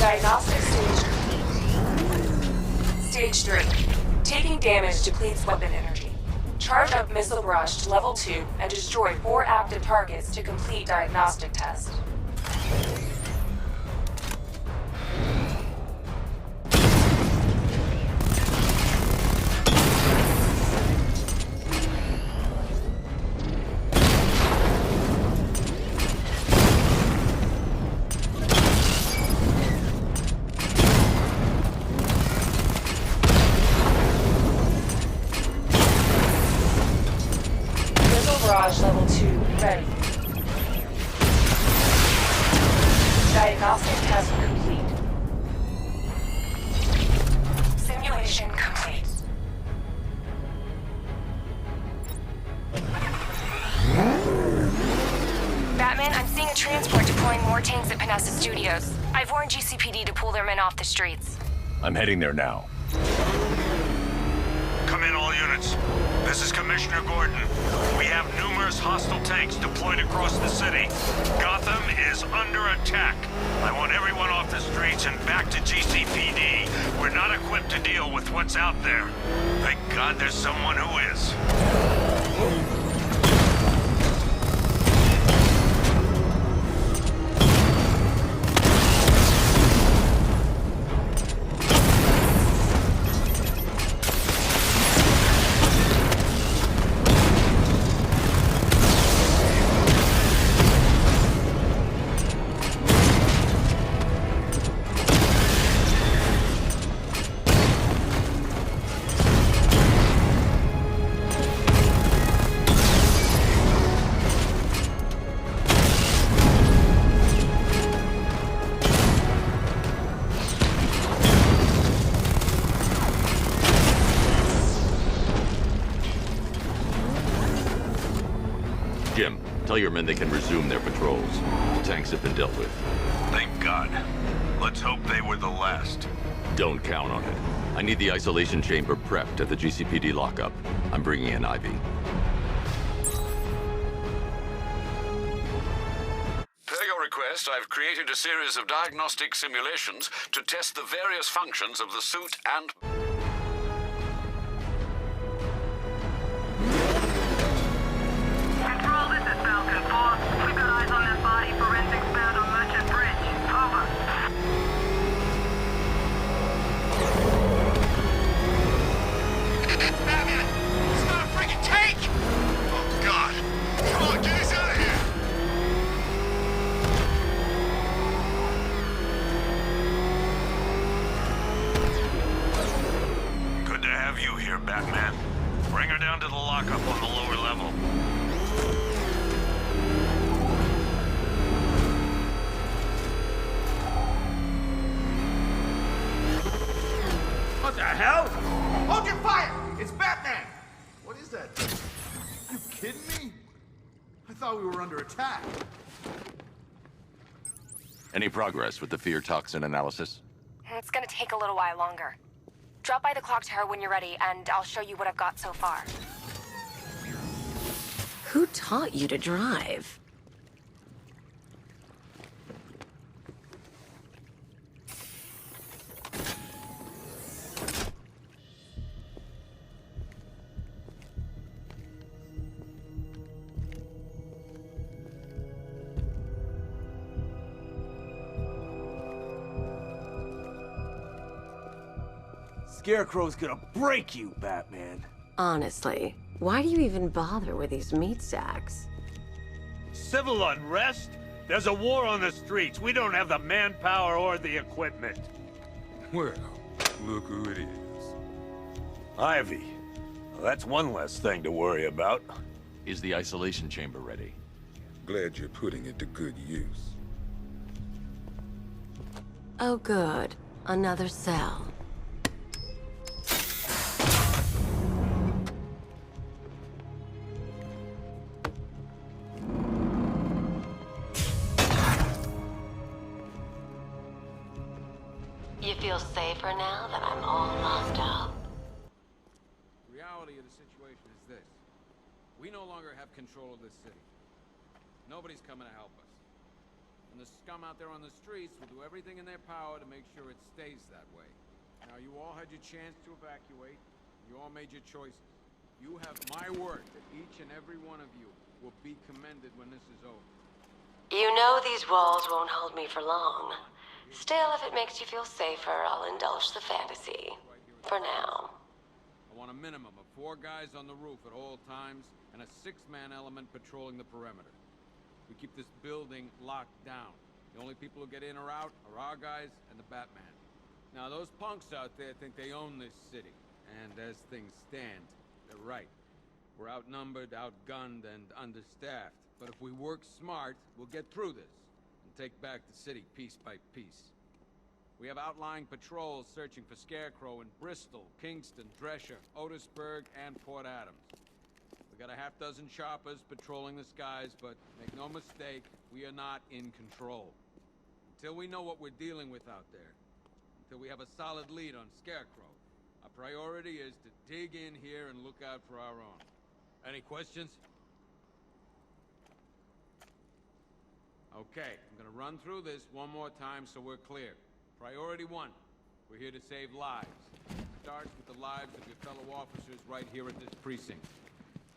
Diagnostic stage complete. Stage 3. Taking damage depletes weapon energy. Charge up missile barrage to level 2 and destroy 4 active targets to complete diagnostic test. Barrage level 2 ready. Diagnostic test complete. Simulation complete. Batman, I'm seeing a transport deploying more tanks at Panessa Studios. I've warned GCPD to pull their men off the streets. I'm heading there now. Come in, all units. This is Commissioner Gordon. We have numerous hostile tanks deployed across the city. Gotham is under attack. I want everyone off the streets and back to GCPD. We're not equipped to deal with what's out there. Thank God there's someone who is. Jim, tell your men they can resume their patrols. The tanks have been dealt with. Thank God. Let's hope they were the last. Don't count on it. I need the isolation chamber prepped at the GCPD lockup. I'm bringing in Ivy. Per your request, I've created a series of diagnostic simulations to test the various functions of the suit and... Control, this is Falcon 4. We've got eyes on that body forensics found on Merchant Bridge. Over. Batman! It's not a freaking tank! Oh, God! Come on, get us out of here! Good to have you here, Batman. Bring her down to the lockup on the lower level. What the hell? Hold your fire! It's Batman! What is that? You kidding me? I thought we were under attack. Any progress with the fear toxin analysis? It's gonna take a little while longer. Drop by the clock tower when you're ready, and I'll show you what I've got so far. Who taught you to drive? Scarecrow's gonna break you, Batman. Honestly, why do you even bother with these meat sacks? Civil unrest? There's a war on the streets. We don't have the manpower or the equipment. Well, look who it is. Ivy. Well, that's one less thing to worry about. Is the isolation chamber ready? Glad you're putting it to good use. Oh good. Another cell. You feel safer now that I'm all locked up? The reality of the situation is this. We no longer have control of this city. Nobody's coming to help us. And the scum out there on the streets will do everything in their power to make sure it stays that way. Now, you all had your chance to evacuate. You all made your choices. You have my word that each and every one of you will be commended when this is over. You know these walls won't hold me for long. Still, if it makes you feel safer, I'll indulge the fantasy. For now. I want a minimum of 4 guys on the roof at all times, and a 6-man element patrolling the perimeter. We keep this building locked down. The only people who get in or out are our guys and the Batman. Now, those punks out there think they own this city, and as things stand, they're right. We're outnumbered, outgunned, and understaffed. But if we work smart, we'll get through this, and take back the city piece by piece. We have outlying patrols searching for Scarecrow in Bristol, Kingston, Drescher, Otisburg, and Port Adams. We got a half-dozen choppers patrolling the skies, but make no mistake, we are not in control. Until we know what we're dealing with out there, until we have a solid lead on Scarecrow, our priority is to dig in here and look out for our own. Any questions? Okay, I'm gonna run through this one more time so we're clear. Priority 1, we're here to save lives. It starts with the lives of your fellow officers right here at this precinct.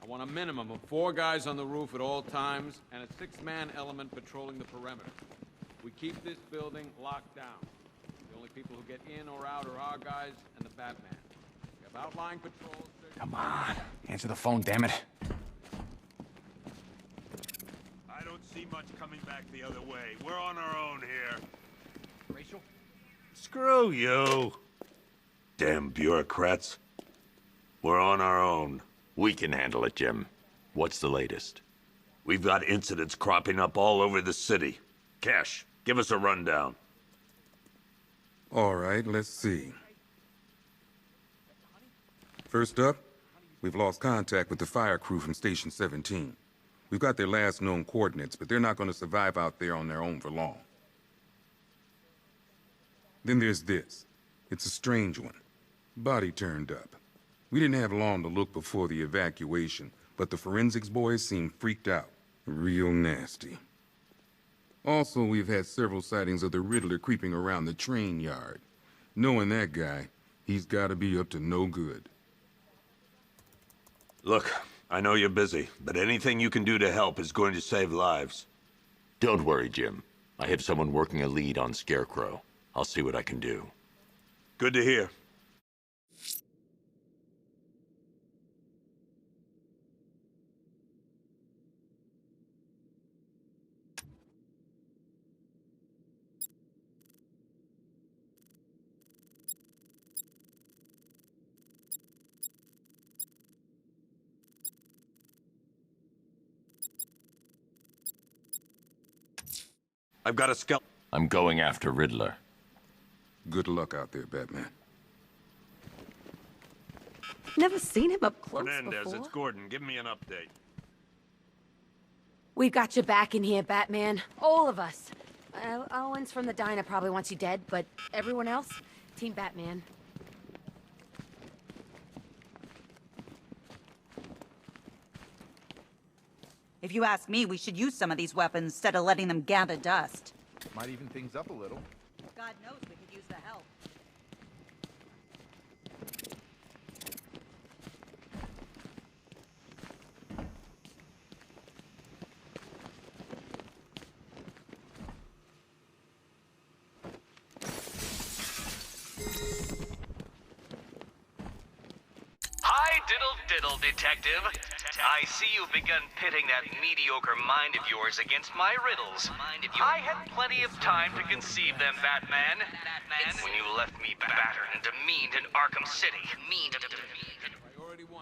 I want a minimum of 4 guys on the roof at all times, and a 6-man element patrolling the perimeter. We keep this building locked down. The only people who get in or out are our guys and the Batman. We have outlying patrols... Come on, answer the phone, damn it. I don't see much coming back the other way. We're on our own here. Rachel? Screw you. Damn bureaucrats. We're on our own. We can handle it, Jim. What's the latest? We've got incidents cropping up all over the city. Cash, give us a rundown. All right, let's see. First up, we've lost contact with the fire crew from Station 17. We've got their last known coordinates, but they're not going to survive out there on their own for long. Then there's this. It's a strange one. Body turned up. We didn't have long to look before the evacuation, but the forensics boys seemed freaked out. Real nasty. Also, we've had several sightings of the Riddler creeping around the train yard. Knowing that guy, he's gotta be up to no good. Look, I know you're busy, but anything you can do to help is going to save lives. Don't worry, Jim. I have someone working a lead on Scarecrow. I'll see what I can do. Good to hear. I've got a skeleton. I'm going after Riddler. Good luck out there, Batman. Never seen him up close Fernandez, before. it's Gordon. Give me an update. We've got your back in here, Batman. All of us. Owens from the diner probably wants you dead, but everyone else, Team Batman. If you ask me, we should use some of these weapons instead of letting them gather dust. Might even things up a little. God knows we could use the help. Hi, diddle, detective. I see you've begun pitting that mediocre mind of yours against my riddles. I had plenty of time to conceive them, Batman. When you left me battered and demeaned in Arkham City.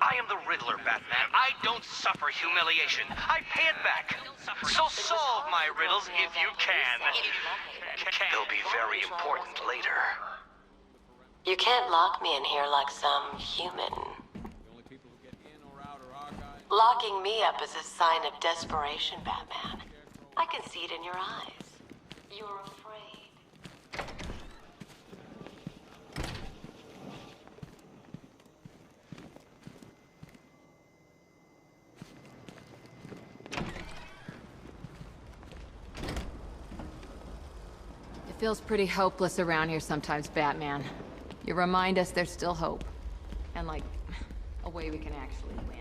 I am the Riddler, Batman. I don't suffer humiliation. I pay it back. So solve my riddles if you can. They'll be very important later. You can't lock me in here like some human. Locking me up is a sign of desperation, Batman. I can see it in your eyes. You're afraid. Feels pretty hopeless around here sometimes, Batman. You remind us there's still hope. And like, a way we can actually win.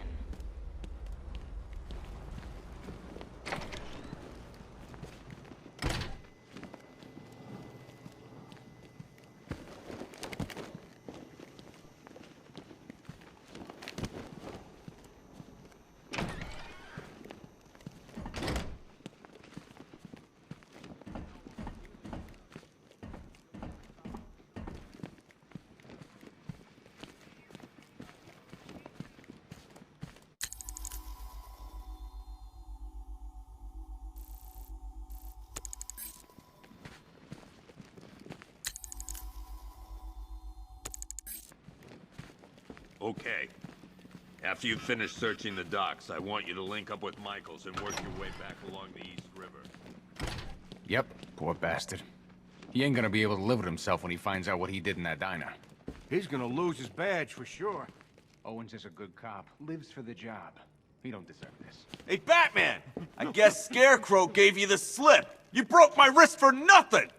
Okay. After you've finished searching the docks, I want you to link up with Michaels and work your way back along the East River. Yep, poor bastard. He ain't gonna be able to live with himself when he finds out what he did in that diner. He's gonna lose his badge for sure. Owens is a good cop, lives for the job. He don't deserve this. Hey, Batman! I guess Scarecrow gave you the slip. You broke my wrist for nothing!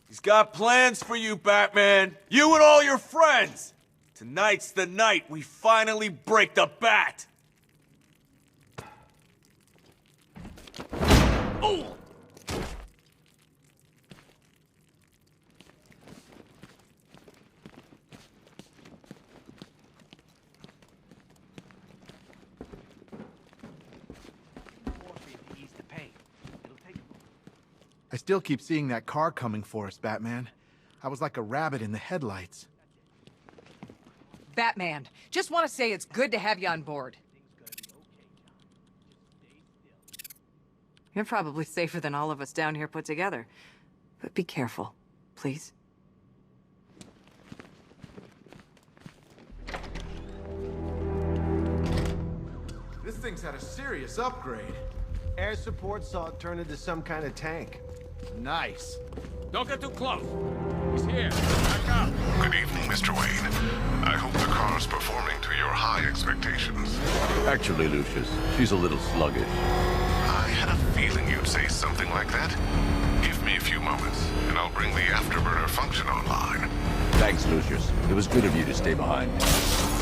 He's got plans for you, Batman. You and all your friends. Tonight's the night we finally break the bat! Oh! I still keep seeing that car coming for us, Batman. I was like a rabbit in the headlights. Batman, just want to say it's good to have you on board. You're probably safer than all of us down here put together. But be careful, please. This thing's had a serious upgrade. Air support saw it turn into some kind of tank. Nice. Don't get too close. He's here. Back up. Good evening, Mr. Wayne. I hope the car's performing to your high expectations. Actually, Lucius, she's a little sluggish. I had a feeling you'd say something like that. Give me a few moments, and I'll bring the afterburner function online. Thanks, Lucius. It was good of you to stay behind.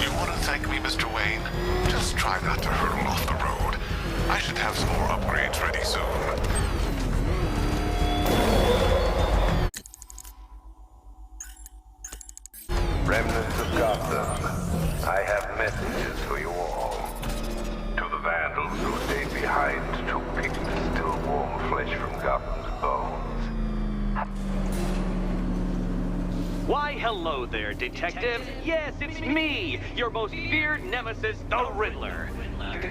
You want to thank me, Mr. Wayne? Just try not to hurtle off the road. I should have some more upgrades ready soon. Remnants of Gotham, I have messages for you all. To the vandals who stayed behind to pick the still warm flesh from Gotham's bones. Why, hello there, Detective. Yes, it's me, your most feared nemesis, the Riddler.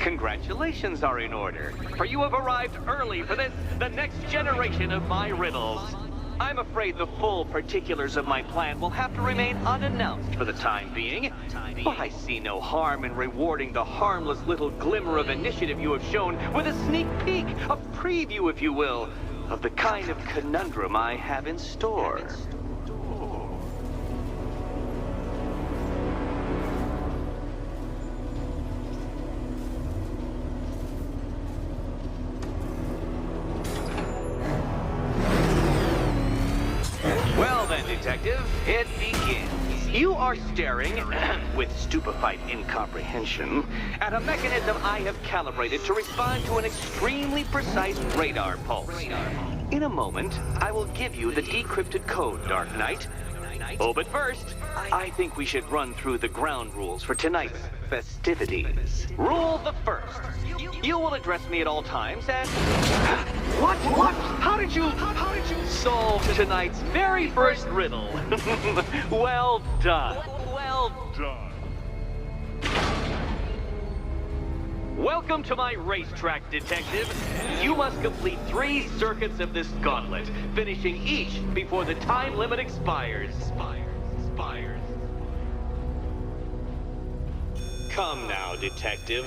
Congratulations are in order, for you have arrived early for this, the next generation of my riddles. I'm afraid the full particulars of my plan will have to remain unannounced for the time being, but I see no harm in rewarding the harmless little glimmer of initiative you have shown with a sneak peek, a preview, if you will, of the kind of conundrum I have in store. Detective, it begins. You are staring, with stupefied incomprehension, at a mechanism I have calibrated to respond to an extremely precise radar pulse. In a moment, I will give you the decrypted code, Dark Knight. Oh, but first, I think we should run through the ground rules for tonight's festivities. Rule the first. You will address me at all times as... What? How did you solve tonight's very first riddle? Well done. Well done. Welcome to my racetrack, Detective. You must complete 3 circuits of this gauntlet, finishing each before the time limit expires. Come now, Detective.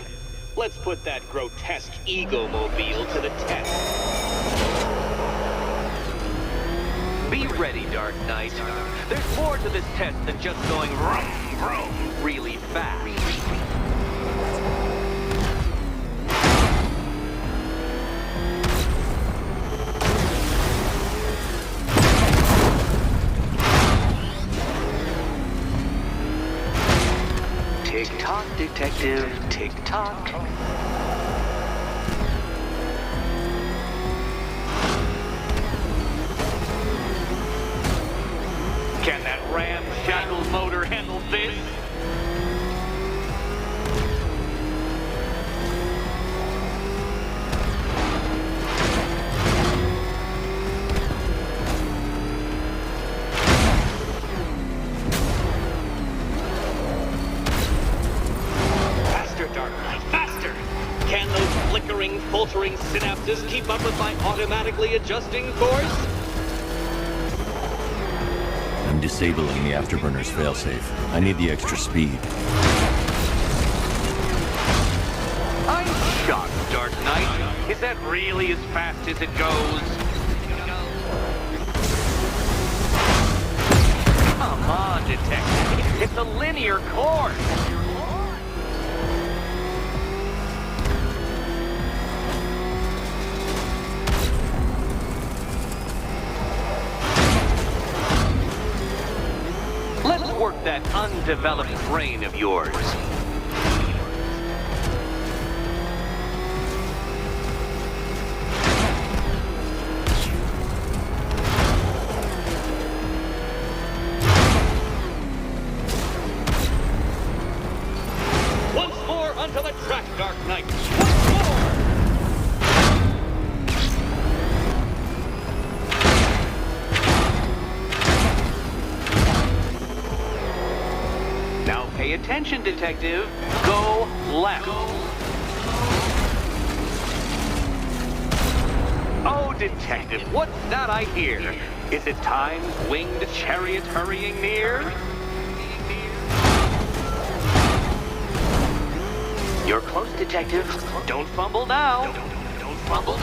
Let's put that grotesque ego-mobile to the test. Be ready, Dark Knight. There's more to this test than just going vroom, vroom really fast. detective. Tick-tock. Can that ramshackle motor handle this? Faster, Dark Knight, faster! Can those flickering, faltering synapses keep up with my automatically adjusting course? I'm disabling the afterburner's failsafe. I need the extra speed. I'm shocked, Dark Knight. Is that really as fast as it goes? Come on, Detective. It's a linear course. Let's work that undeveloped brain of yours. Once more onto the track, Dark Knight. Once more! Now pay attention, Detective. Go left. Oh, Detective, what's that I hear? Is it Time's winged chariot hurrying near? You're close, Detective. Don't fumble now. Don't fumble.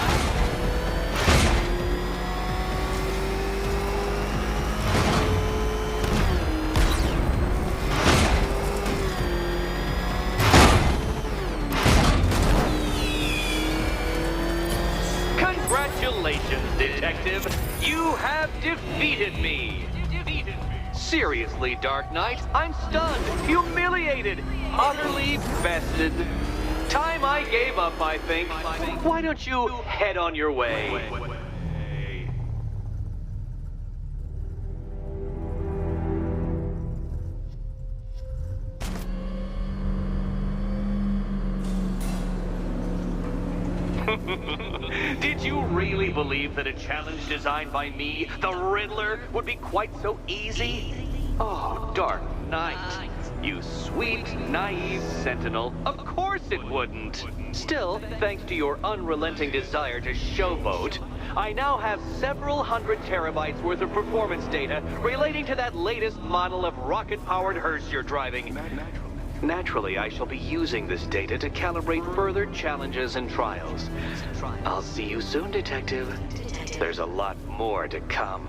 Congratulations, Detective. You have defeated me. Seriously, Dark Knight, I'm stunned, humiliated, utterly bested. Time I gave up, I think. Why don't you head on your way? Did you really believe that a challenge designed by me, the Riddler, would be quite so easy? Oh, Dark Knight. You sweet, naive sentinel. Of course it wouldn't. Still, thanks to your unrelenting desire to showboat, I now have several hundred terabytes worth of performance data relating to that latest model of rocket-powered hearse you're driving. Naturally, I shall be using this data to calibrate further challenges and trials. I'll see you soon, Detective. There's a lot more to come.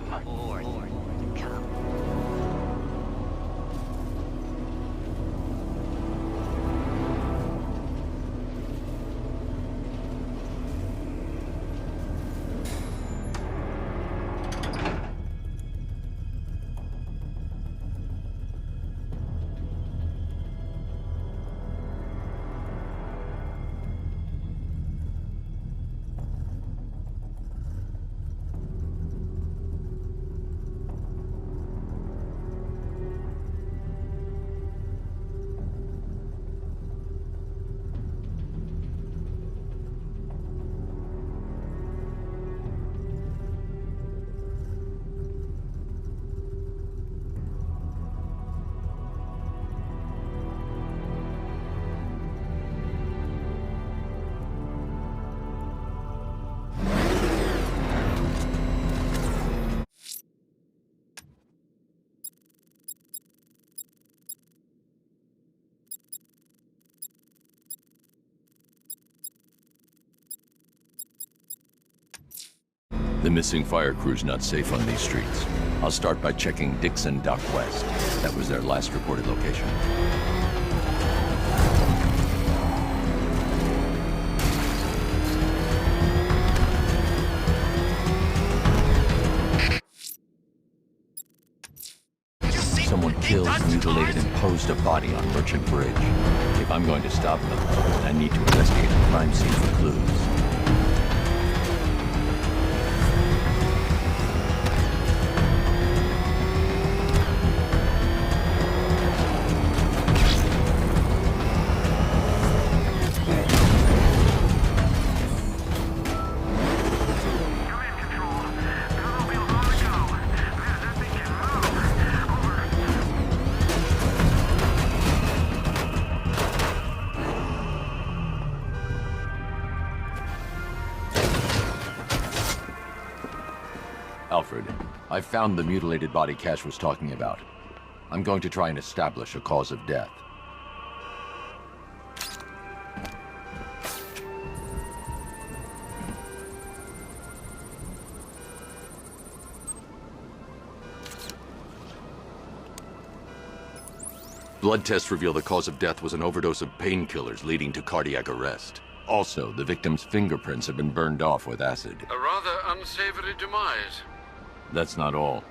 The missing fire crew's not safe on these streets. I'll start by checking Dixon Dock West. That was their last reported location. You see someone killed, mutilated, and posed a body on Merchant Bridge. If I'm going to stop them, I need to investigate the crime scene for clues. Alfred, I found the mutilated body Cash was talking about. I'm going to try and establish a cause of death. Blood tests reveal the cause of death was an overdose of painkillers leading to cardiac arrest. Also, the victim's fingerprints have been burned off with acid. A rather unsavory demise. That's not all.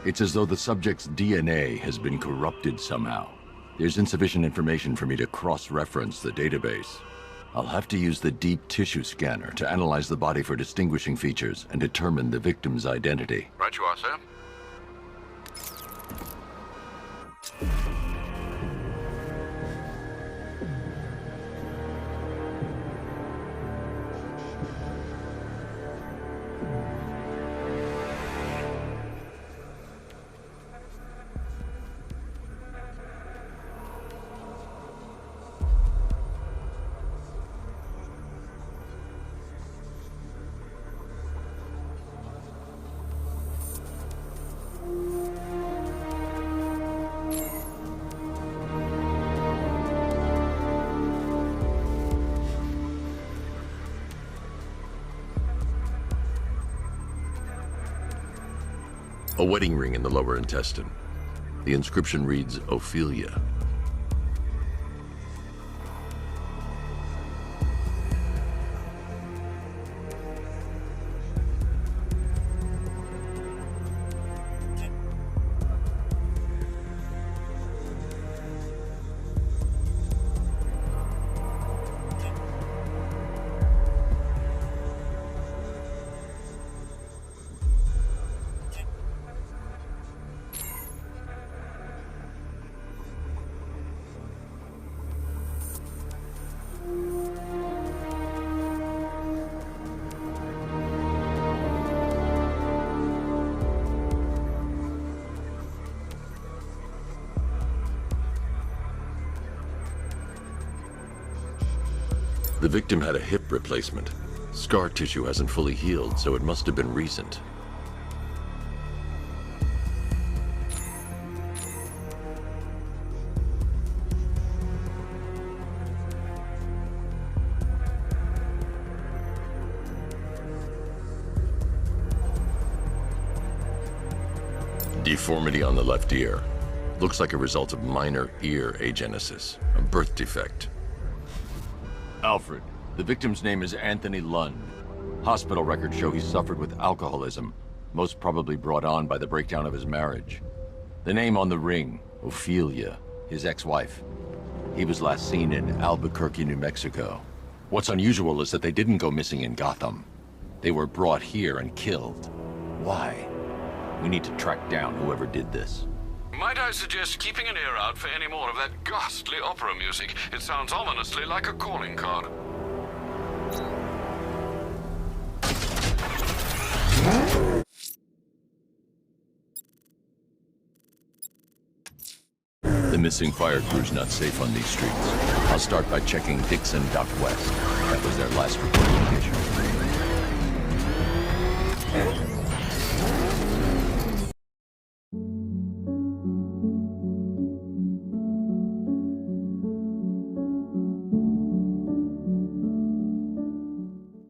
It's as though the subject's DNA has been corrupted somehow. There's insufficient information for me to cross-reference the database. I'll have to use the deep tissue scanner to analyze the body for distinguishing features and determine the victim's identity. Right you are, sir. A wedding ring in the lower intestine. The inscription reads, Ophelia. The victim had a hip replacement. Scar tissue hasn't fully healed, so it must have been recent. Deformity on the left ear. Looks like a result of minor ear agenesis, a birth defect. Alfred, the victim's name is Anthony Lund. Hospital records show he suffered with alcoholism, most probably brought on by the breakdown of his marriage. The name on the ring, Ophelia, his ex-wife. He was last seen in Albuquerque, New Mexico. What's unusual is that they didn't go missing in Gotham. They were brought here and killed. Why? We need to track down whoever did this. Might I suggest keeping an ear out for any more of that ghastly opera music? It sounds ominously like a calling card. The missing fire crew's not safe on these streets. I'll start by checking Dixon Dock West. That was their last reported location.